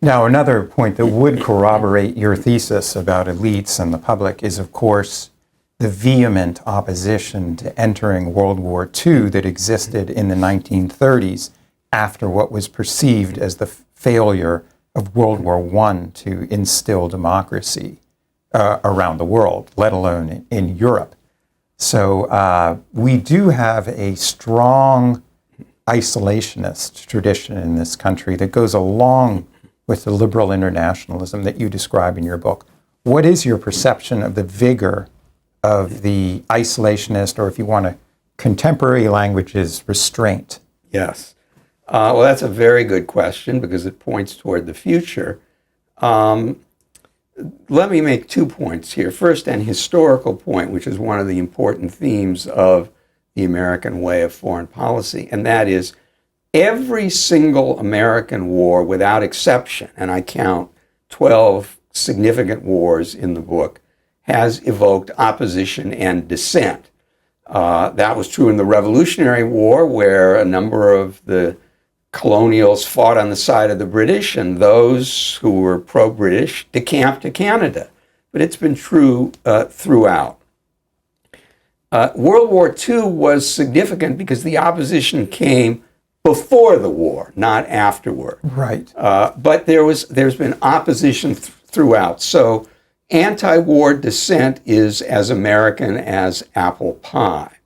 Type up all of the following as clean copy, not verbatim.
Now, another point that would corroborate your thesis about elites and the public is, of course, the vehement opposition to entering World War II that existed in the 1930s after what was perceived as the failure of World War I to instill democracy around the world, let alone in Europe. So we do have a strong isolationist tradition in this country that goes along with the liberal internationalism that you describe in your book. What is your perception of the vigor of the isolationist, or if you want to, contemporary languages, restraint? Yes. Well, that's a very good question because it points toward the future. Let me make 2 points here. First, an historical point, which is one of the important themes of the American way of foreign policy, and that is every single American war, without exception, and I count 12 significant wars in the book, has evoked opposition and dissent. That was true in the Revolutionary War, where a number of the colonials fought on the side of the British, and those who were pro-British decamped to Canada. But it's been true throughout. World War II was significant because the opposition came before the war, not afterward. Right. But there's been opposition throughout. So anti-war dissent is as American as apple pie.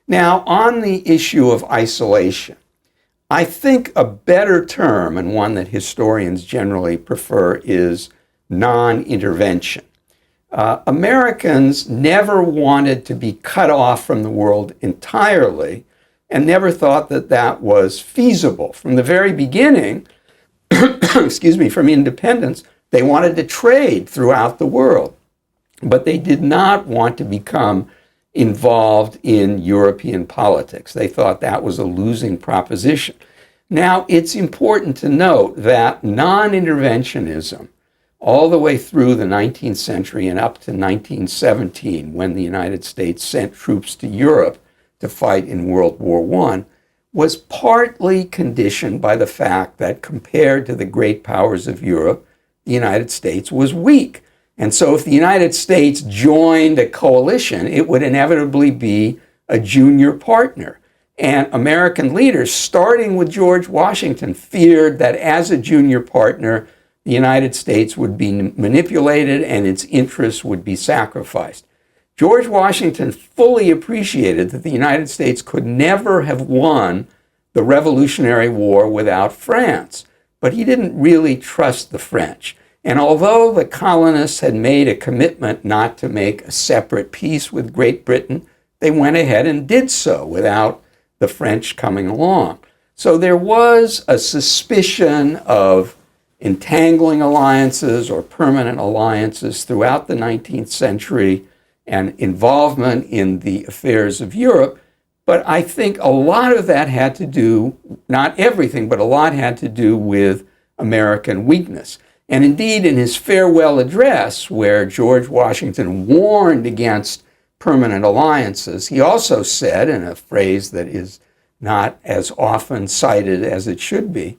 Now, on the issue of isolation, I think a better term, and one that historians generally prefer, is non-intervention. Americans never wanted to be cut off from the world entirely and never thought that that was feasible. From the very beginning, from independence, they wanted to trade throughout the world, but they did not want to become involved in European politics. They thought that was a losing proposition. Now, it's important to note that non-interventionism, all the way through the 19th century and up to 1917, when the United States sent troops to Europe to fight in World War I, was partly conditioned by the fact that compared to the great powers of Europe, the United States was weak. And so if the United States joined a coalition, it would inevitably be a junior partner. And American leaders, starting with George Washington, feared that as a junior partner, the United States would be manipulated and its interests would be sacrificed. George Washington fully appreciated that the United States could never have won the Revolutionary War without France, but he didn't really trust the French. And although the colonists had made a commitment not to make a separate peace with Great Britain, they went ahead and did so without the French coming along. So there was a suspicion of entangling alliances or permanent alliances throughout the 19th century and involvement in the affairs of Europe. But I think a lot of that had to do, not everything, but a lot had to do with American weakness. And indeed, in his farewell address, where George Washington warned against permanent alliances, he also said, in a phrase that is not as often cited as it should be,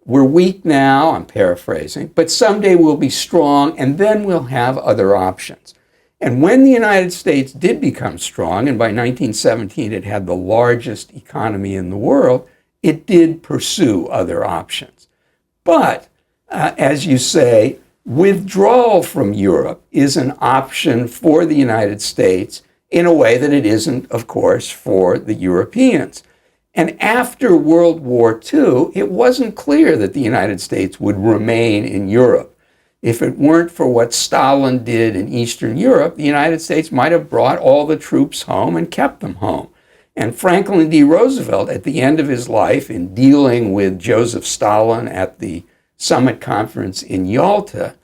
"We're weak now," I'm paraphrasing, "but someday we'll be strong, and then we'll have other options." And when the United States did become strong, and by 1917 it had the largest economy in the world, it did pursue other options. But, as you say, withdrawal from Europe is an option for the United States in a way that it isn't, of course, for the Europeans. And after World War II, it wasn't clear that the United States would remain in Europe. If it weren't for what Stalin did in Eastern Europe, the United States might have brought all the troops home and kept them home. And Franklin D. Roosevelt, at the end of his life, in dealing with Joseph Stalin at the summit conference in Yalta,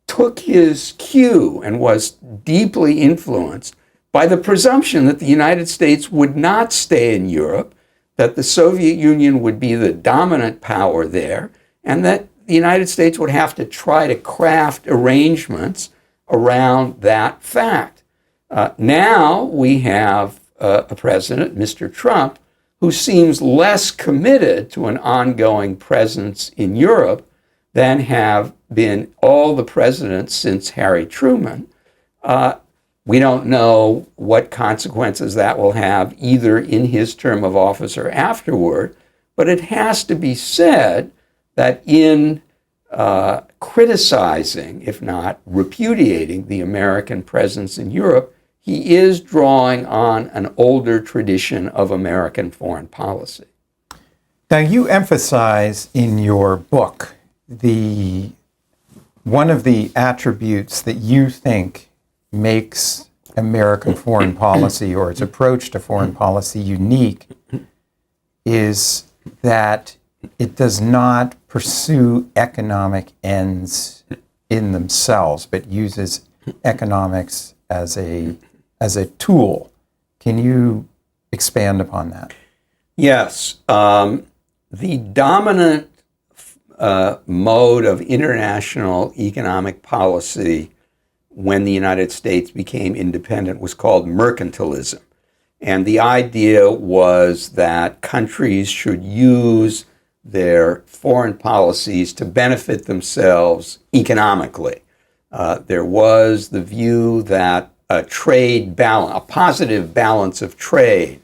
took his cue and was deeply influenced by the presumption that the United States would not stay in Europe, that the Soviet Union would be the dominant power there, and that the United States would have to try to craft arrangements around that fact. Now we have a president, Mr. Trump, who seems less committed to an ongoing presence in Europe, than have been all the presidents since Harry Truman. We don't know what consequences that will have either in his term of office or afterward, but it has to be said that in criticizing, if not repudiating, the American presence in Europe, he is drawing on an older tradition of American foreign policy. Now, you emphasize in your book one of the attributes that you think makes American foreign policy or its approach to foreign policy unique is that it does not pursue economic ends in themselves, but uses economics as a tool. Can you expand upon that? Yes. The dominant mode of international economic policy when the United States became independent was called mercantilism. And the idea was that countries should use their foreign policies to benefit themselves economically. There was the view that a positive balance of trade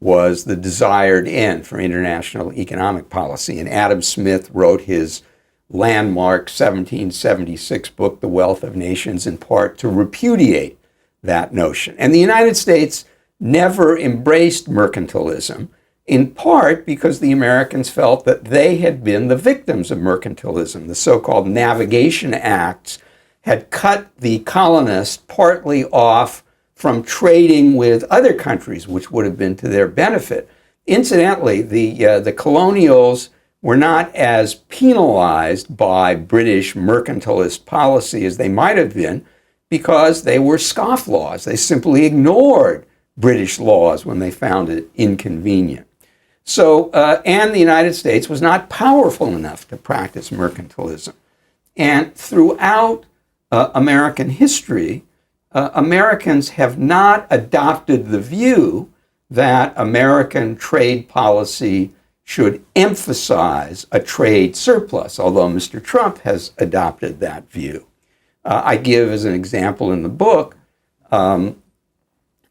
was the desired end for international economic policy. And Adam Smith wrote his landmark 1776 book, The Wealth of Nations, in part to repudiate that notion. And the United States never embraced mercantilism, in part because the Americans felt that they had been the victims of mercantilism. The so-called Navigation Acts had cut the colonists partly off from trading with other countries, which would have been to their benefit. Incidentally, the colonials were not as penalized by British mercantilist policy as they might have been because they were scofflaws. They simply ignored British laws when they found it inconvenient. So, and the United States was not powerful enough to practice mercantilism. And throughout American history, Americans have not adopted the view that American trade policy should emphasize a trade surplus, although Mr. Trump has adopted that view. I give as an example in the book the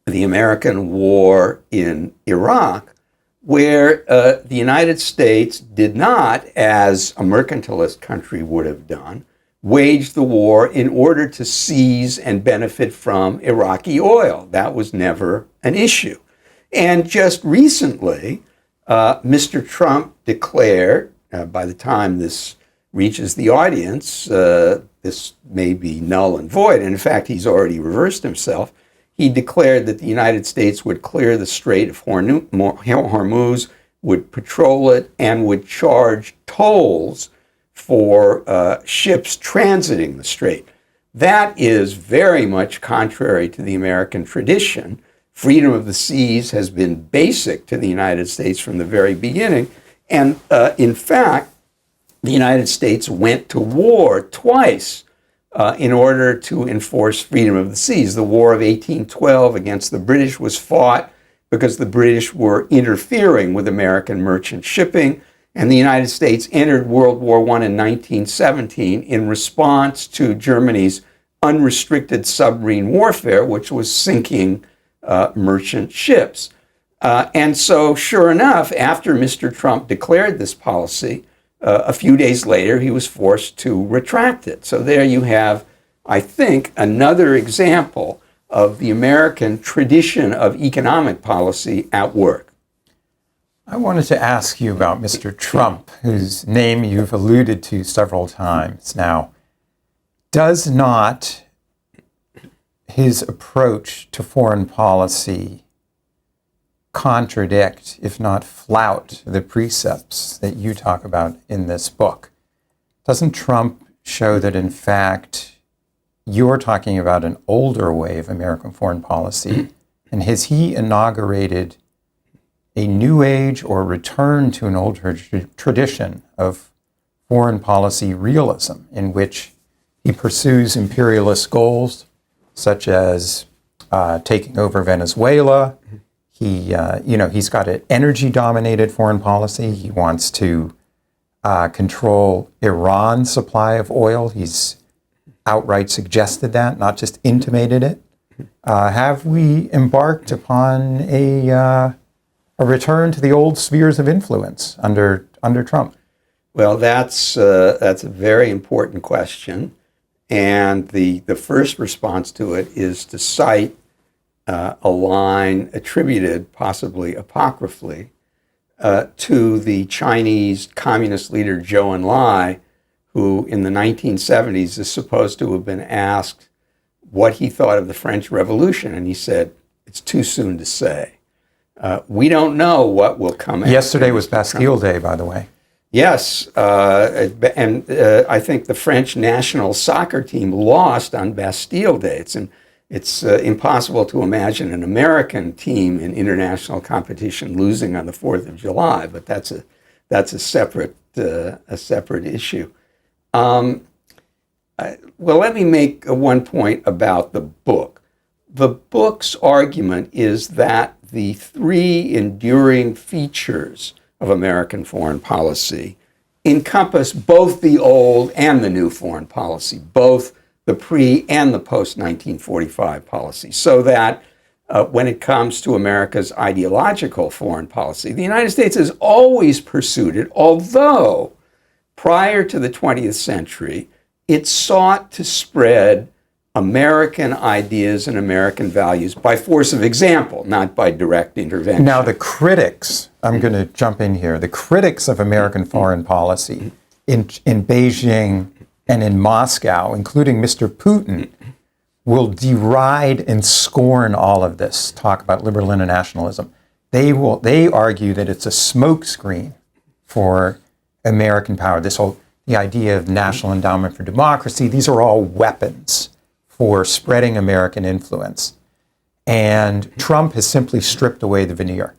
American war in Iraq, where the United States did not, as a mercantilist country would have done, wage the war in order to seize and benefit from Iraqi oil. That was never an issue. And just recently, Mr. Trump declared, by the time this reaches the audience, this may be null and void, and in fact, he's already reversed himself. He declared that the United States would clear the Strait of Hormuz, would patrol it, and would charge tolls for ships transiting the strait. That is very much contrary to the American tradition. Freedom of the seas has been basic to the United States from the very beginning. And in fact, the United States went to war twice in order to enforce freedom of the seas. The War of 1812 against the British was fought because the British were interfering with American merchant shipping. And the United States entered World War I in 1917 in response to Germany's unrestricted submarine warfare, which was sinking merchant ships. And so, sure enough, after Mr. Trump declared this policy, a few days later, he was forced to retract it. So there you have, I think, another example of the American tradition of economic policy at work. I wanted to ask you about Mr. Trump, whose name you've alluded to several times now. Does not his approach to foreign policy contradict, if not flout, the precepts that you talk about in this book? Doesn't Trump show that, in fact, you're talking about an older way of American foreign policy, and has he inaugurated a new age or return to an older tradition of foreign policy realism in which he pursues imperialist goals such as taking over Venezuela? He's got an energy-dominated foreign policy. He wants to control Iran's supply of oil. He's outright suggested that, not just intimated it. Have we embarked upon a return to the old spheres of influence under Trump? Well, that's a very important question, and the first response to it is to cite a line attributed, possibly apocryphally, to the Chinese communist leader Zhou Enlai, who in the 1970s is supposed to have been asked what he thought of the French Revolution, and he said, "It's too soon to say." We don't know what will come after. Yesterday was Bastille Day, by the way. Yes, and I think the French national soccer team lost on Bastille Day. It's impossible to imagine an American team in international competition losing on the 4th of July, but that's a separate issue. Well, let me make one point about the book. The book's argument is that the three enduring features of American foreign policy encompass both the old and the new foreign policy, both the pre and the post-1945 policy, so that when it comes to America's ideological foreign policy, the United States has always pursued it, although prior to the 20th century, it sought to spread American ideas and American values by force of example, not by direct intervention. Now, the critics, I'm going to jump in here, the critics of American foreign policy in Beijing and in Moscow, including Mr. Putin, will deride and scorn all of this talk about liberal internationalism. They argue that it's a smokescreen for American power. The idea of National Endowment for Democracy, these are all weapons for spreading American influence. And Trump has simply stripped away the veneer.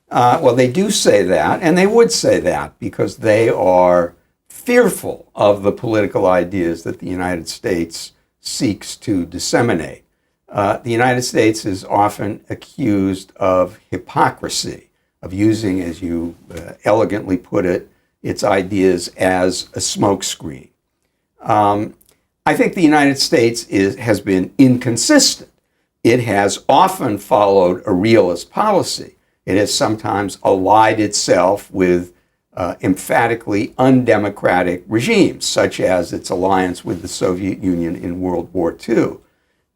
Well, they do say that, and they would say that because they are fearful of the political ideas that the United States seeks to disseminate. The United States is often accused of hypocrisy, of using, as you elegantly put it, its ideas as a smokescreen. I think the United States has been inconsistent. It has often followed a realist policy. It has sometimes allied itself with emphatically undemocratic regimes, such as its alliance with the Soviet Union in World War II.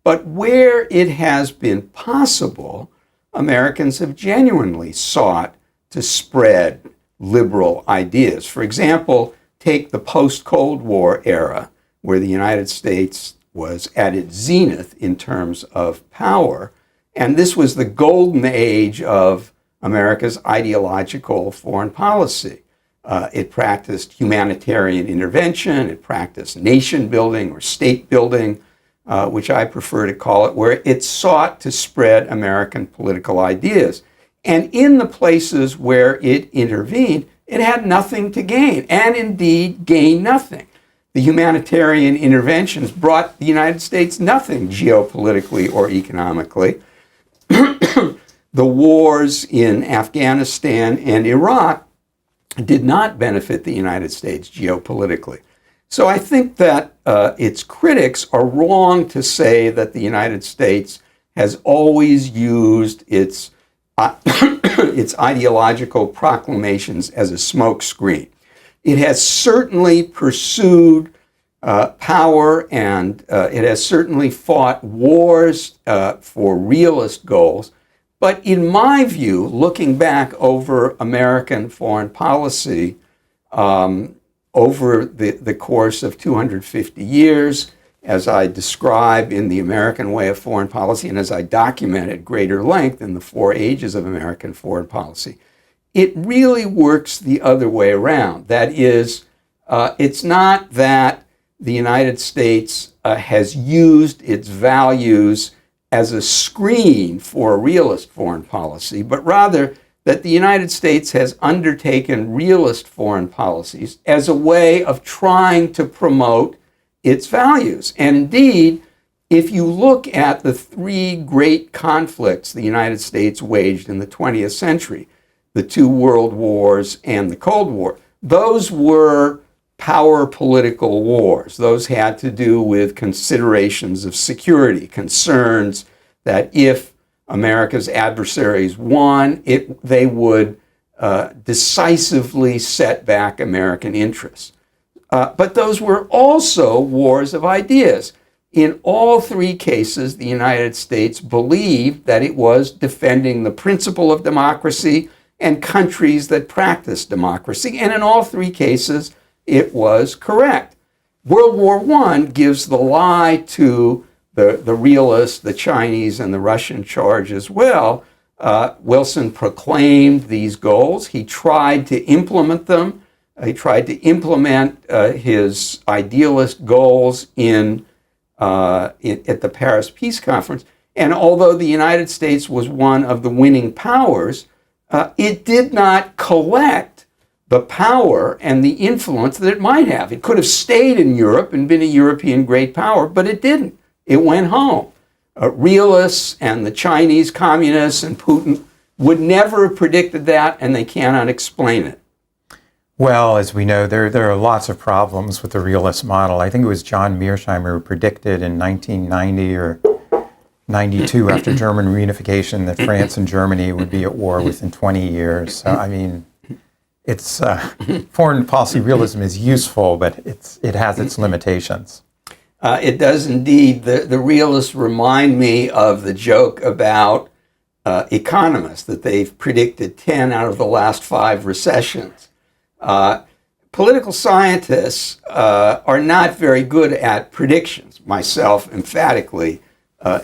But where it has been possible, Americans have genuinely sought to spread liberal ideas. For example, take the post-Cold War era, where the United States was at its zenith in terms of power, and this was the golden age of America's ideological foreign policy. It practiced humanitarian intervention, it practiced nation building or state building, which I prefer to call it, where it sought to spread American political ideas. And in the places where it intervened, it had nothing to gain, and indeed gained nothing. The humanitarian interventions brought the United States nothing geopolitically or economically. The wars in Afghanistan and Iraq did not benefit the United States geopolitically. So I think that its critics are wrong to say that the United States has always used its ideological proclamations as a smokescreen. It has certainly pursued power, and it has certainly fought wars for realist goals. But in my view, looking back over American foreign policy over the course of 250 years, as I describe in The American Way of Foreign Policy, and as I document at greater length in the 4 Ages of American Foreign Policy, it really works the other way around. That is, it's not that the United States has used its values as a screen for a realist foreign policy, but rather that the United States has undertaken realist foreign policies as a way of trying to promote its values. And indeed, if you look at the 3 great conflicts the United States waged in the 20th century, the 2 world wars and the Cold War, those were power political wars. Those had to do with considerations of security, concerns that if America's adversaries won, they would decisively set back American interests. But those were also wars of ideas. In all three cases, the United States believed that it was defending the principle of democracy and countries that practice democracy. And in all three cases, it was correct. World War I gives the lie to the realists, the Chinese, and the Russian charge as well. Wilson proclaimed these goals. He tried to implement them. He tried to implement his idealist goals at the Paris Peace Conference. And although the United States was one of the winning powers, it did not collect the power and the influence that it might have. It could have stayed in Europe and been a European great power, but it didn't. It went home. Realists and the Chinese communists and Putin would never have predicted that, and they cannot explain it. Well, as we know, there are lots of problems with the realist model. I think it was John Mearsheimer who predicted in 1990 or 92 after German reunification that France and Germany would be at war within 20 years. So, I mean, it's foreign policy realism is useful, but it has its limitations. It does indeed. The realists remind me of the joke about economists, that they've predicted 10 out of the last 5 recessions. Political scientists are not very good at predictions, myself emphatically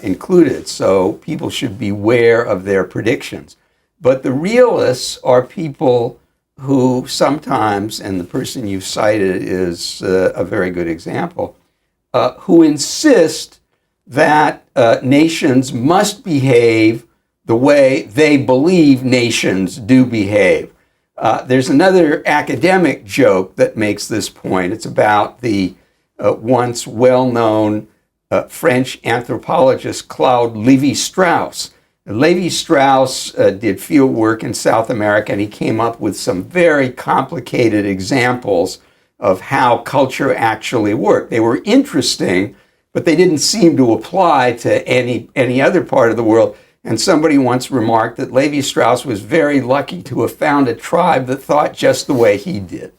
included, so people should beware of their predictions. But the realists are people who sometimes, and the person you've cited is a very good example, who insist that nations must behave the way they believe nations do behave. There's another academic joke that makes this point. It's about the once well-known French anthropologist Claude Lévi-Strauss. Lévi-Strauss did field work in South America, and he came up with some very complicated examples of how culture actually worked. They were interesting, but they didn't seem to apply to any other part of the world. And somebody once remarked that Lévi-Strauss was very lucky to have found a tribe that thought just the way he did.